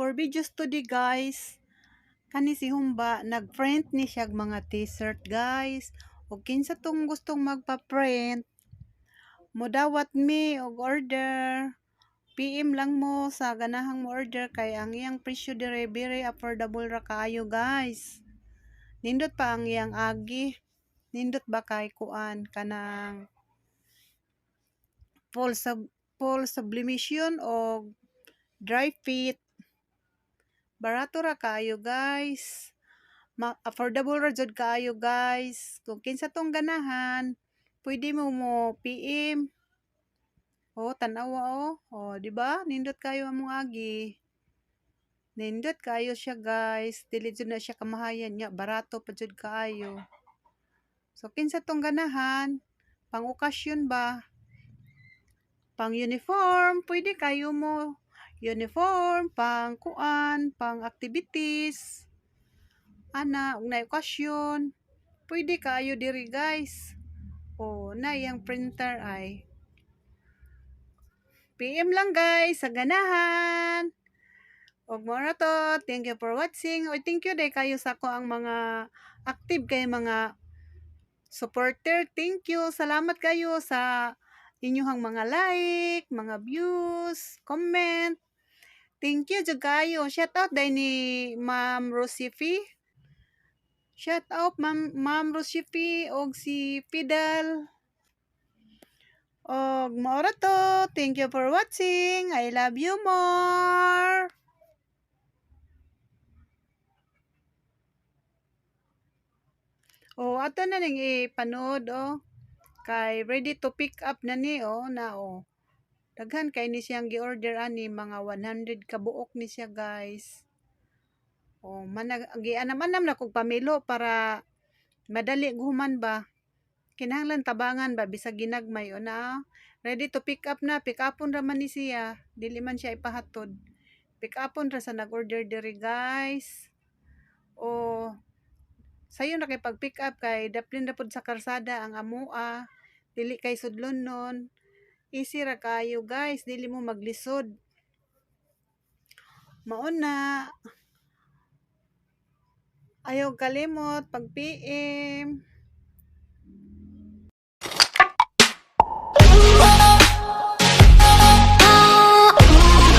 For videos today guys, kani si Humba, nag-print ni siya mga t-shirt guys. O kinsa tong gustong magpa-print, modawat mi og order. PM lang mo sa ganahang mo order kay ang iyang presyo dire very affordable ra kaayo guys. Nindot pa ang iyang agi. Nindot ba kay kuan kanang full sublimation o dry fit. Barato ra kaayo guys. Affordable ra jud kaayo guys. Kung kinsa tong ganahan, pwede mo PM. Oh, tanawa oh. Oh, di ba? Nindot kayo among agi. Nindot kayo siya guys. Dili jud na siya kamahayan nya, barato pa jud kaayo. So kinsa tong ganahan, pang okasyon ba? Pang uniform, pwede kayo mo uniform, pang kuan, pang activities. Ana, ug na okasyon, pwede kayo diri guys. O, na yang printer ay. PM lang guys, sa ganahan. Og mo na to, thank you for watching. O, thank you day kayo sa ko ang mga active kay mga supporter. Thank you. Salamat kayo sa inyong mga like, mga views, comment. Thank you jud kayo. Shout out day ni Ma'am Rosifi. Shout out Ma'am Rosifi og si Fidel. Og maura to. Thank you for watching. I love you more. Oh, ato na ning ipanood oh. Kay ready to pick up na ni oh na oh. Daghan kay ni siyang gi-order ani mga 100 kabuok ni siya guys. Oh, gianam-anam na kog pamilo para madali guhuman ba. Kinahanglan tabangan ba bisag ginagmay o na. Ready to pick up na, pick upon ra man ni siya. Dili man siya ipahatod. Pick upon ra sa nag-order diri guys. O sayo na kay pag-pick up kay daplin na pud sa karsada ang amua. Dili kay sudlon nun. Easy ra kayo guys, dili mo maglisod. Mauna. Ayaw kalimot pag PM.